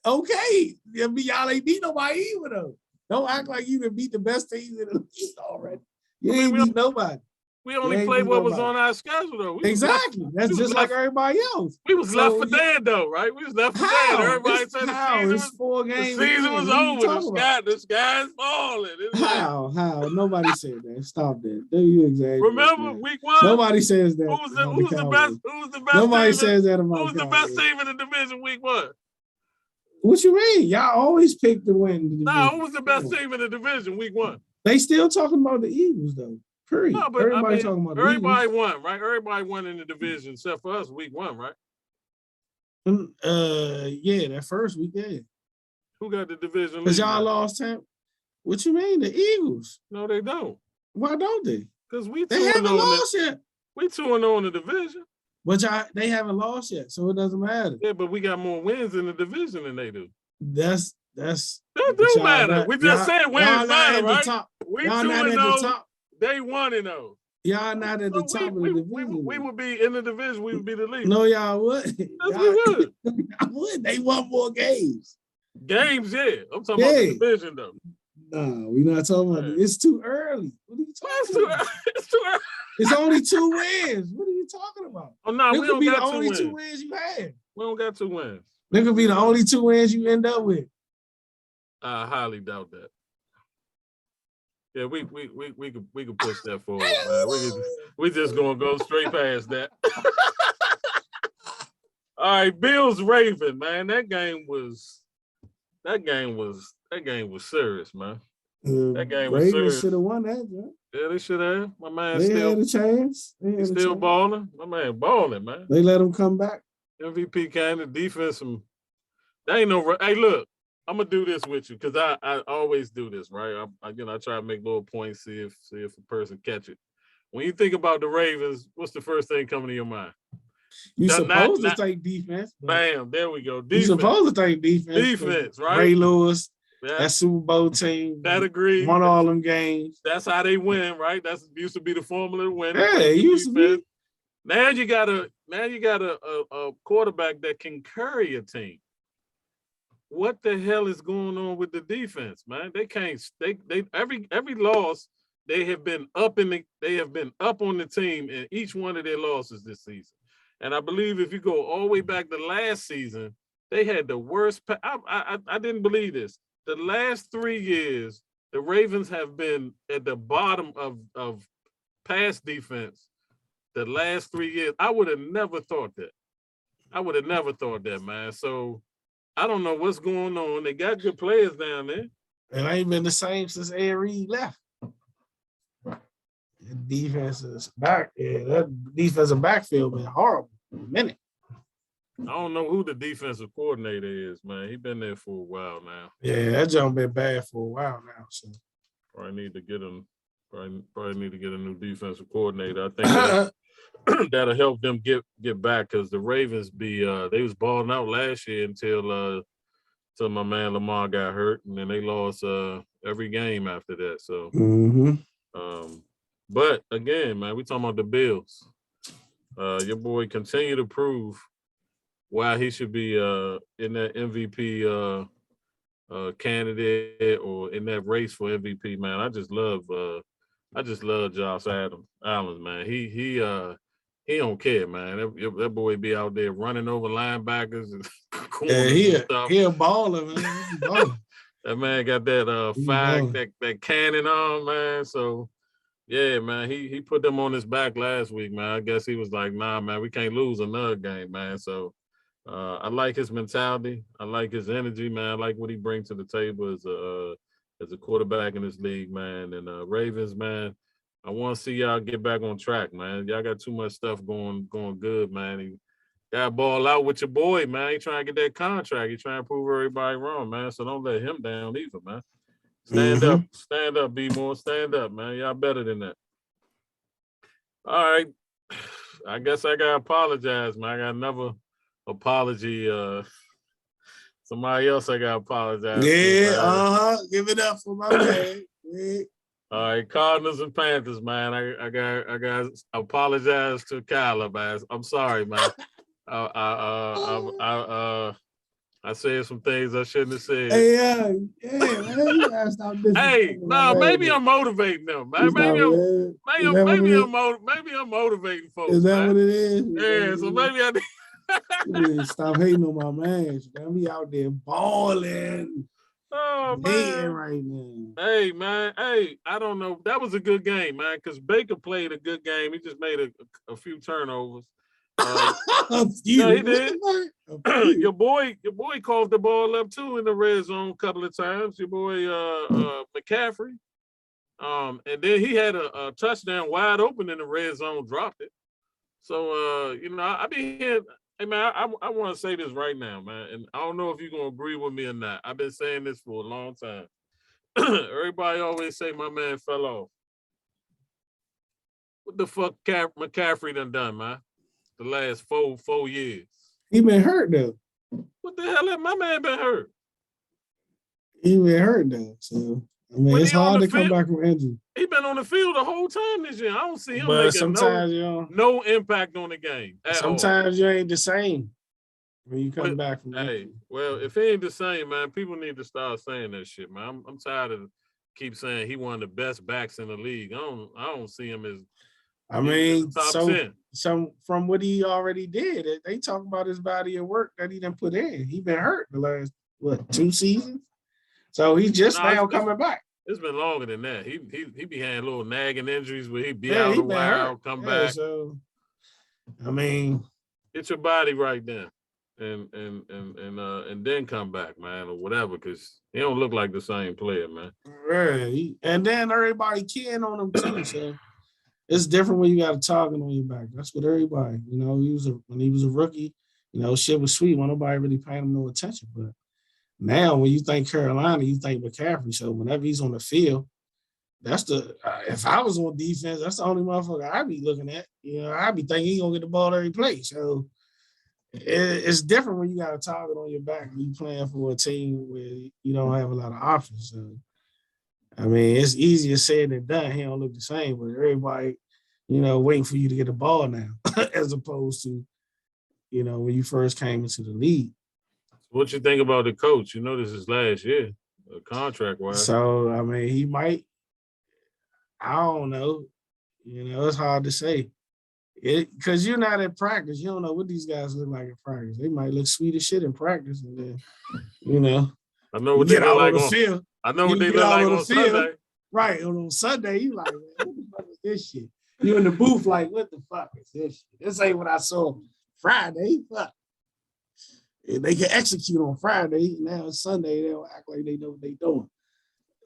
Okay. Y'all ain't beat nobody either, though. Don't act like you done beat the best teams in the league already. You ain't beat nobody. We only played what was on our schedule, though. Exactly. That's just like everybody else. We was left for dead, though, right? We was left for dead. Everybody said the season was over. The sky's falling. How? Nobody said that. Stop that. Do you exaggerate? Remember week 1? Nobody says that. Who was the best? Nobody says that about who was the best team in the division week 1? What you mean? Y'all always pick to win. No, who was the best team in the division week 1? They still talking about the Eagles, though. Period. No, but everybody talking about everybody won, right? Everybody won in the division except for us week 1, right? Yeah, that first week, yeah. Who got the division? Because y'all lost time. What you mean? The Eagles? No, they don't. Why don't they? Because they haven't lost yet. We 2-0 in the division. But they haven't lost yet, so it doesn't matter. Yeah, but we got more wins in the division than they do. That's That's that but do y'all matter. not, We just said y'all wins not matter, at the right? top. We Y'all 2 not and at the 0. top. They 1 and 0. Y'all not at the So top of the division. we would be in the division. We would be the lead. No, y'all would. Yes, Y'all, we would. y'all would. They won more games. Games, yeah. I'm talking about the division, though. No, we're not talking about it. It's too early. What are you talking about? It's too early. It's only 2 wins. What are you talking about? Oh, no, It we could don't be the got 2 only wins. 2 wins you had. We don't got 2 wins. It could be the only 2 wins you end up with. I highly doubt that. Yeah, we could push that forward, man. We just gonna go straight past that. All right, Bills Raven, man. That game was serious, man. That game was Ravens serious. should have won that, bro. Yeah, they should have. My man They still had a chance. He's still balling. My man balling, man. They let him come back. MVP candidate, defense. They ain't no. Hey, look, I'm gonna do this with you because I always do this, right? I try to make little points, see if a person catch it. When you think about the Ravens, what's the first thing coming to your mind? You supposed to think defense. Bam, there we go. Defense. You supposed to think defense. Defense, right? Ray Lewis, that Super Bowl team. That agreed. Won all them games. That's how they win, right? That's used to be the formula to win. Yeah, it used to be. Now you got a quarterback that can carry a team. What the hell is going on with the defense, man? They can't. They every loss they have been up on the team in each one of their losses this season. And I believe if you go all the way back to last season, they had the worst. I didn't believe this. The last 3 years, the Ravens have been at the bottom of pass defense. The last 3 years, I would have never thought that. Man. So I don't know what's going on. They got good players down there. It ain't been the same since Ed Reed left. The defense is back. Yeah, that defensive backfield been horrible for a minute. I don't know who the defensive coordinator is, man. He's been there for a while now. Yeah, that jump been bad for a while now. So probably need to get him. Probably need to get a new defensive coordinator. I think that'll help them get back because the Ravens they was balling out last year until my man Lamar got hurt, and then they lost every game after that. So, but again, man, we talking about the Bills. Your boy continue to prove why he should be in that MVP candidate or in that race for MVP, man. I just love Josh Allen, man. He don't care, man. That boy be out there running over linebackers and he a baller, man. That man got that that cannon on, man. So yeah, man, he put them on his back last week, man. I guess he was like, nah, man, we can't lose another game, man. So I like his mentality. I like his energy, man. I like what he brings to the table as a quarterback in this league, man. And Ravens, man, I want to see y'all get back on track, man. Y'all got too much stuff going good, man. You got ball out with your boy, man. He trying to get that contract. He trying to prove everybody wrong, man. So don't let him down either, man. Stand up, B-More. Stand up, man. Y'all better than that. All right. I guess I got to apologize, man. I got another apology. Somebody else I got to apologize. Yeah, Give it up for my man. Yeah. All right, Cardinals and Panthers, man. I got to apologize to Kyler, man. I'm sorry, man. I said some things I shouldn't have said. Hey, man, you gotta stop this. Hey, no, maybe I'm motivating them, man. Maybe I'm motivating folks. Is that man. what it is? Yeah, so maybe I need stop hating on my man. We out there balling. Oh man, right now. Hey man, hey, I don't know. That was a good game, man, because Baker played a good game. He just made a few turnovers. He did. Your boy called the ball up too in the red zone a couple of times. Your boy McCaffrey. And then he had a touchdown wide open in the red zone, dropped it. So I be here. Hey man, I want to say this right now, man, and I don't know if you're gonna agree with me or not. I've been saying this for a long time. Everybody always say my man fell off. What the fuck McCaffrey done, man? The last four years. He been hurt though. What the hell has my man been hurt? He been hurt though. So I mean, When it's he on hard the to come field, back from injury. he been on the field the whole time this year. I don't see him But making sometimes no impact on the game at all. sometimes you ain't the same when you come But, back from hey, injury. well, if he ain't the same, man, people need to start saying that shit, man. I'm tired of keep saying he one of the best backs in the league. I don't see him as I mean, top so 10. from what he already did, they talk about his body of work that he didn't put in. He been hurt the last 2 seasons, so he's just now coming back. It's been longer than that. He be having little nagging injuries where he be Yeah, out he a been while, hurt. come Yeah, back. so I mean, get your body right then, and then come back, man, or whatever, because he don't look like the same player, man. right. And then everybody keying on him too, so. It's different when you got a target on your back. That's what everybody, when he was a rookie, shit was sweet. When nobody really paying him no attention. But now when you think Carolina, you think McCaffrey. So whenever he's on the field, that's if I was on defense, that's the only motherfucker I'd be looking at. I'd be thinking he's gonna get the ball every play. So it's different when you got a target on your back when you playing for a team where you don't have a lot of options. So I mean, it's easier said than done. He don't look the same, but everybody, waiting for you to get the ball now, as opposed to, when you first came into the league. What you think about the coach? This is last year, contract wise. So I mean, he might. I don't know. It's hard to say. Because you're not at practice. You don't know what these guys look like in practice. They might look sweet as shit in practice, and then, I know what they look like on the field. I know what they look like on Sunday. Right. On Sunday, you like, man, what the fuck is this shit? You in the booth like, what the fuck is this shit? This ain't what I saw Friday. Fuck. And they can execute on Friday. Now it's Sunday. They don't act like they know what they doing.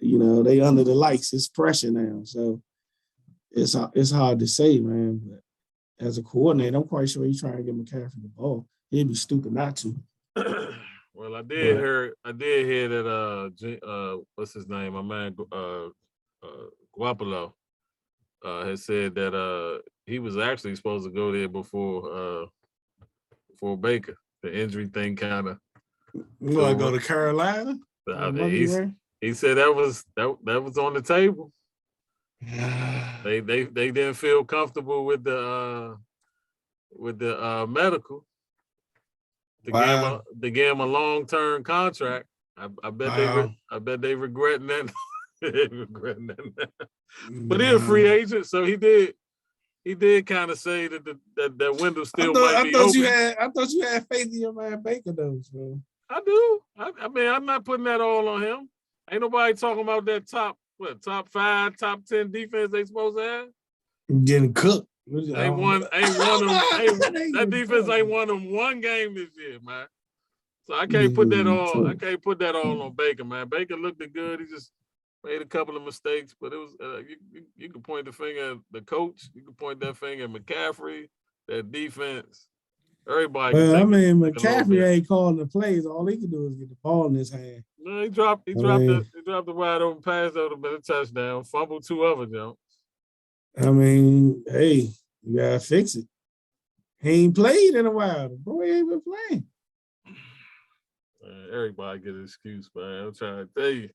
They under the lights. It's pressure now. So it's hard to say, man. But as a coordinator, I'm quite sure he's trying to get McCaffrey the ball. He'd be stupid not to. Well, I did hear that what's his name? My man Guapolo had said that he was actually supposed to go there before Baker. The injury thing kind of. You want to go to Carolina? He said that was on the table. They didn't feel comfortable with the medical. To give him a long-term contract. I bet they regretting that. But he's a free agent, so he did kind of say that window still might be open. I thought you had faith in your man Baker though. So. I do. I mean, I'm not putting that all on him. Ain't nobody talking about that top 5, top 10 defense they supposed to have. Getting cooked. That defense ain't won them one game this year, man. So I can't put that all. I can't put that all on Baker, man. Baker looked good. He just made a couple of mistakes, but it was you can point the finger at the coach. You can point that finger at McCaffrey, that defense. Everybody. Well, I mean, McCaffrey ain't calling the plays. All he can do is get the ball in his hand. No, he dropped the wide open pass. That would have been a touchdown. Fumbled 2 other jumps. I mean, hey, you gotta fix it. He ain't played in a while. The boy ain't been playing. Everybody get an excuse, man. I'm trying to tell you.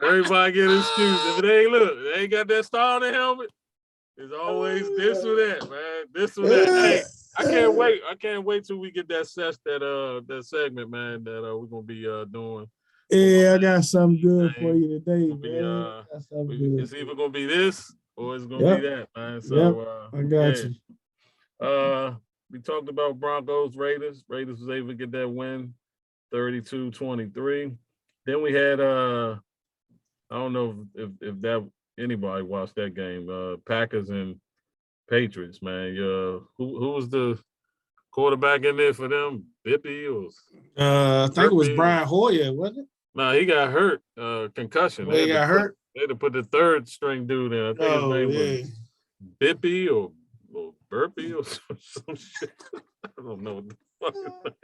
Everybody get an excuse. If they ain't got that star on the helmet, it's always this or that, man. This or that. Hey, I can't wait till we get that segment, man, that we're gonna be doing. Yeah, I got something good for you today, man. It's either gonna be this or it's gonna be that, man. So I got you. We talked about Broncos, Raiders. Raiders was able to get that win, 32-23. Then we had I don't know if that anybody watched that game. Packers and Patriots, man. Who was the quarterback in there for them? Bippy or I think it was Brian Hoyer, wasn't it? No, he got hurt. Concussion. He got hurt. They had to put the third string dude in. I think his name was Bippy or Burpee or some shit. I don't know what the fuck.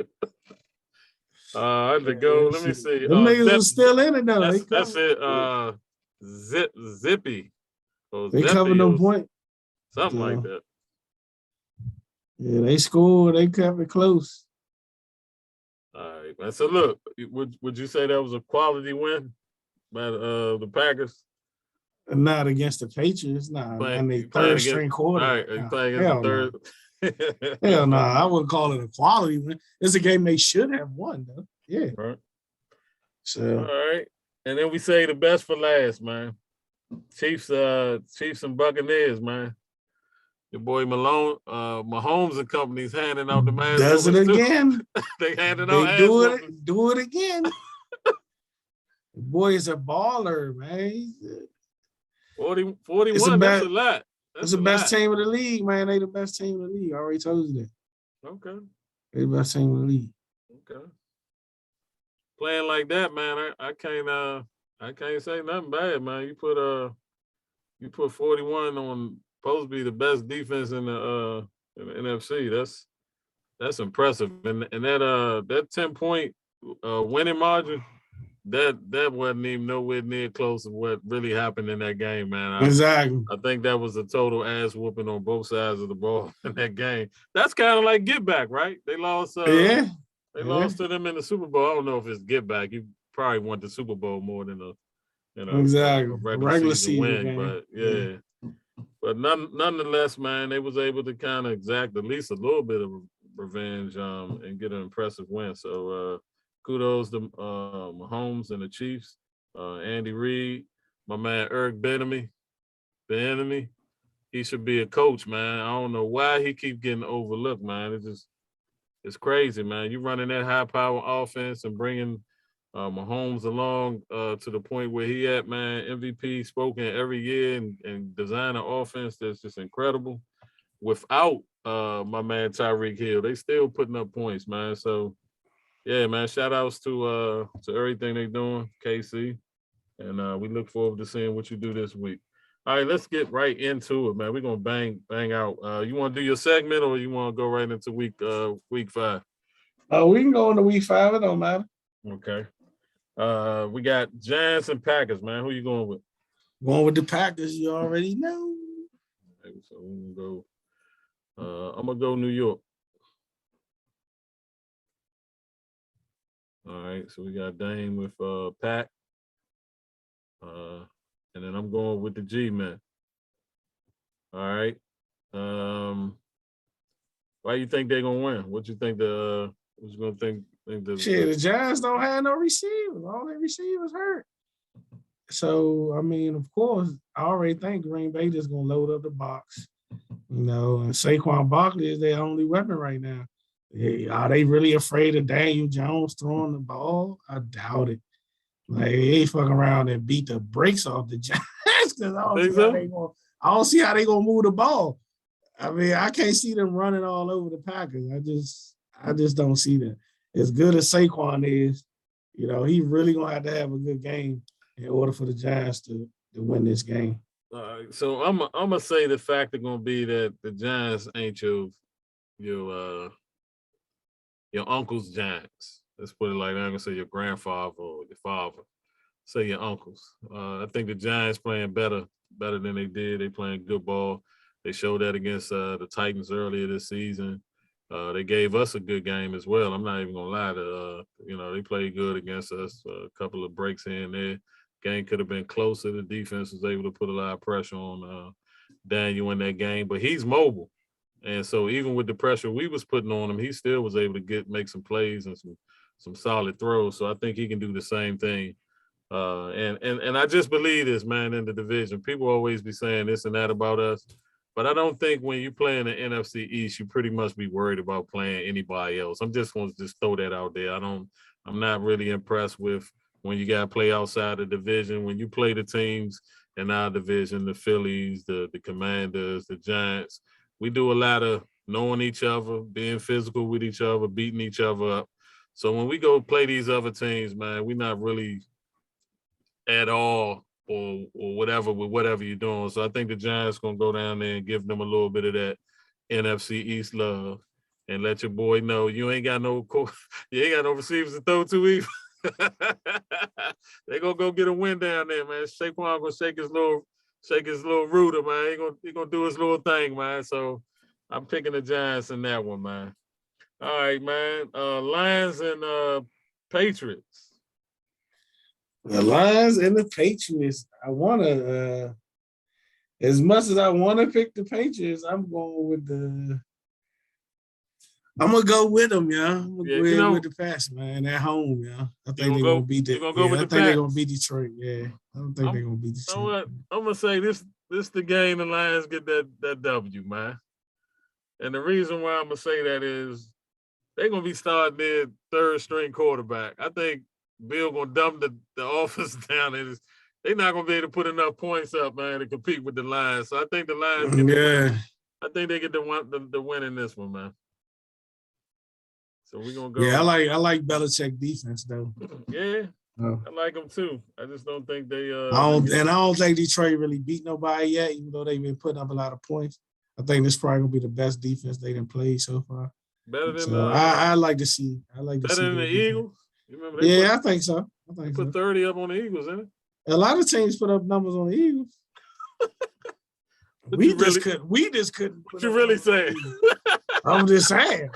I had to go. Let me see. The niggas was still in it though. That's it. Zippy. They covered no point. Something like that. Yeah, they scored. They kept it close. All right. right, man. So look, would you say that was a quality win by the Packers? Not against the Patriots, nah. And they Playing third against, string all quarter. right, Nah, playing against hell the no. third. Hell no. I wouldn't call it a quality win. It's a game they should have won, though. Yeah. Right. So all right. And then we say the best for last, man. Chiefs and Buccaneers, man. Your boy Malone, Mahomes and company's handing out the mask. Does it again. They handing they out do ass it. Do it again. The boy is a baller, man. 41, that's a lot. It's the best team of the league, man. They the best team of the league. I already told you that. Okay. They the best team of the league. Okay. Playing like that, man, I can't say nothing bad, man. You put 41 on supposed to be the best defense in the NFC. That's impressive. And that 10-point winning margin, that wasn't even nowhere near close to what really happened in that game, man. Exactly. I think that was a total ass whooping on both sides of the ball in that game. That's kind of like get back, right? They lost. They lost to them in the Super Bowl. I don't know if it's get back. You probably want the Super Bowl more than exactly a regular season win, game. But yeah. But nonetheless, man, they was able to kind of exact at least a little bit of revenge and get an impressive win. So kudos to Mahomes and the Chiefs, Andy Reid, my man Eric Bieniemy. He should be a coach, man. I don't know why he keep getting overlooked, man. It's crazy, man. You running that high power offense and bringing Mahomes along to the point where he at, man. MVP spoken every year and design an offense that's just incredible. Without my man Tyreek Hill, they still putting up points, man. So yeah, man. Shout outs to everything they doing, KC, and we look forward to seeing what you do this week. All right, let's get right into it, man. We're gonna bang out. You want to do your segment, or you want to go right into week 5? We can go into week 5. It don't matter. Okay. We got Giants and Packers, man. Who you going with? Going with the Packers. You already know. Okay, so we're gonna go. I'm gonna go New York. All right, so we got Dane with Pack. And then I'm going with the G-Men. All right. Why you think they're gonna win? What you think what you gonna think the Giants don't have no receivers. All their receivers hurt. So I mean, of course, I already think Green Bay is gonna load up the box. And Saquon Barkley is their only weapon right now. Are they really afraid of Daniel Jones throwing the ball? I doubt it. Like they fucking around and beat the brakes off the Giants because I don't see how they gonna move the ball. I mean, I can't see them running all over the Packers. I just don't see that. As good as Saquon is, he really gonna have to have a good game in order for the Giants to win this game. So I'm gonna say the fact is gonna be that the Giants ain't your uncle's Giants. Let's put it like that. I'm gonna say your grandfather or your father. Say your uncles. I think the Giants playing better than they did. They playing good ball. They showed that against the Titans earlier this season. They gave us a good game as well. I'm not even gonna lie. They played good against us. A couple of breaks here and there. Game could have been closer. The defense was able to put a lot of pressure on Daniel in that game, but he's mobile. And so even with the pressure we was putting on him, he still was able to make some plays and some solid throws. So I think he can do the same thing. And I just believe this, man, in the division. People always be saying this and that about us. But I don't think when you play in the NFC East, you pretty much be worried about playing anybody else. I'm just going to just throw that out there. I'm not really impressed with when you got to play outside the division. When you play the teams in our division, the Phillies, the Commanders, the Giants, we do a lot of knowing each other, being physical with each other, beating each other up. So when we go play these other teams, man, we're not really at all or whatever with whatever you're doing. So I think the Giants gonna go down there and give them a little bit of that NFC East love and let your boy know you ain't got no receivers to throw to either. They gonna go get a win down there, man. Saquon gonna shake his little rooter, man. He gonna do his little thing, man. So I'm picking the Giants in that one, man. All right, man. Lions and Patriots. The Lions and the Patriots. I want to, as much as I want to pick the Patriots, I'm going to go with them, yeah. I'm going to go ahead with the Pats, man, at home, yeah. I think they're going to beat I think they're going to beat Detroit, yeah. I don't think they're going to beat Detroit. You know what? I'm going to say this the game the Lions get that W, man. And the reason why I'm going to say that is they're going to be starting their third-string quarterback. I think Bill going to dumb the offense down. They're not going to be able to put enough points up, man, to compete with the Lions. So I think the Lions I think they get the win in this one, man. So we're going to go. Yeah, I like Belichick defense, though. Yeah, I like them, too. I just don't think they I don't think Detroit really beat nobody yet, even though they've been putting up a lot of points. I think this is probably going to be the best defense they done played so far. Better than I like to see. Better than the Eagles? You remember I think so. They put 30 up on the Eagles, isn't it? A lot of teams put up numbers on the Eagles. we just couldn't. What you really saying? I'm just saying.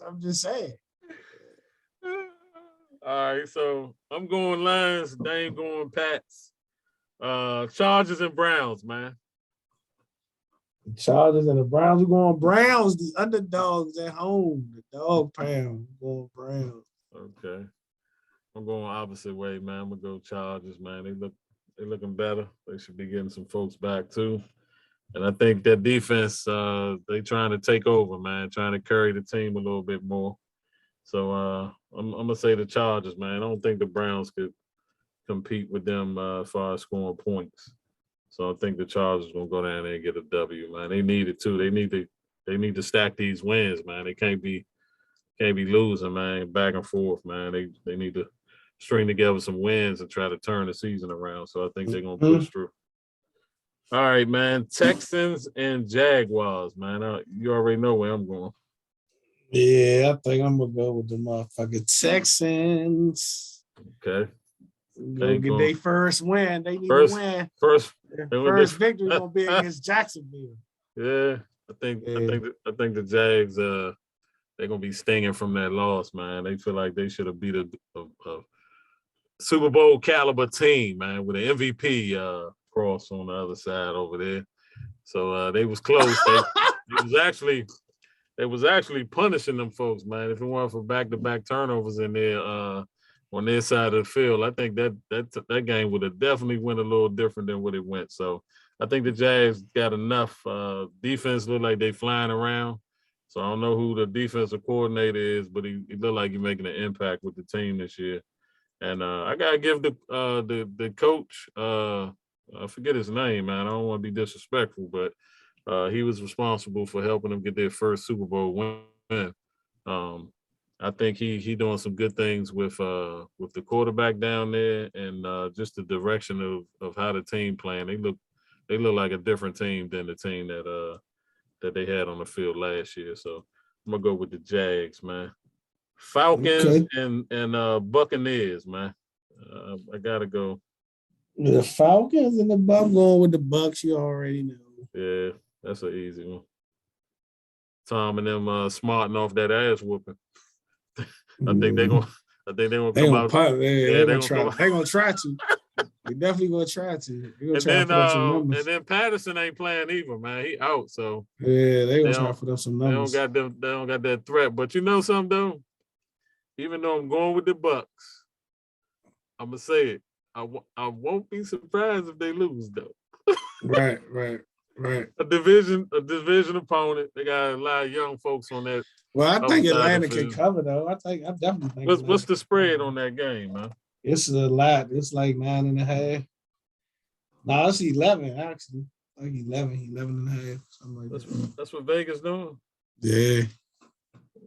I'm just saying. All right, so I'm going Lions. Dame going Pats. Chargers and Browns, man. The Chargers and the Browns are going Browns. The underdogs at home. The dog pound. Going Browns. Okay. I'm going opposite way, man. I'm gonna go Chargers, man. They looking better. They should be getting some folks back too. And I think that defense, they trying to take over, man, trying to carry the team a little bit more. So I'm gonna say the Chargers, man. I don't think the Browns could compete with them as far as scoring points. So I think the Chargers gonna go down there and get a W, man. They need it too. They need to stack these wins, man. They can't be losing, man, back and forth, man. They need to string together some wins and try to turn the season around. So I think they're gonna push through. All right, man. Texans and Jaguars, man. You already know where I'm going. Yeah, I think I'm gonna go with the motherfucking Texans. Okay. Gonna get their first win. They need to win. First victory gonna be against Jacksonville. Yeah, I think the Jags they're gonna be stinging from that loss, man. They feel like they should have beat a Super Bowl caliber team, man, with an MVP cross on the other side over there. So they was close. They was actually punishing them folks, man. If it weren't for back-to-back turnovers in there on their side of the field, I think that game would have definitely went a little different than what it went. So I think the Jags got enough. Defense look like they flying around. So I don't know who the defensive coordinator is, but he looked like he's making an impact with the team this year. And I gotta give the coach, I forget his name, man. I don't want to be disrespectful, but he was responsible for helping them get their first Super Bowl win. I think he doing some good things with the quarterback down there and just the direction of how the team playing. They look like a different team than the team that they had on the field last year. So I'm gonna go with the Jags, man. Falcons and Buccaneers, man. I gotta go. The Falcons and I'm going with the Bucs. You already know. Yeah, that's an easy one. Tom and them smarting off that ass whooping. I think they're gonna come out. They're gonna try to. They definitely gonna try to. And then Patterson ain't playing either, man. He out, so yeah, they gonna try to put up some numbers. They don't got that threat. But you know something though? Even though I'm going with the Bucs, I'm gonna say it. I won't be surprised if they lose though. Right. A division opponent. They got a lot of young folks on that. Well, I think Atlanta can cover though. I definitely think. What's the spread on that game, man? It's a lot. It's like 9.5. No, it's 11 actually. Like 11 and a half, something like that. That's what Vegas doing. Yeah.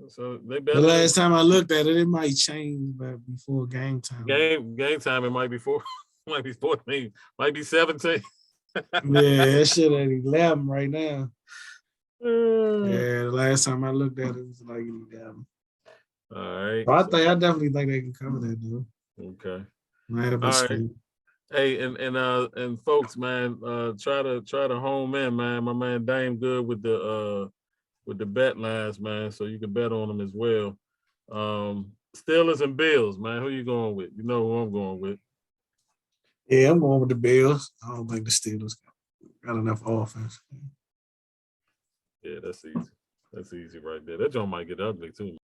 So they the last time I looked at it, it might change, but before game time. Game time, it might be 4, might be 14, might be 17. Yeah, that shit at 11 right now. Yeah, the last time I looked at it, it was like 11. All right. But I definitely think they can cover that, though. Okay. All right. Hey, and folks, man, try to home in, man. My man Dame good with the bet lines, man. So you can bet on them as well. Steelers and Bills, man. Who you going with? You know who I'm going with. Yeah, I'm going with the Bills. I don't think the Steelers got enough offense. Yeah, that's easy. That's easy right there. That joint might get ugly too.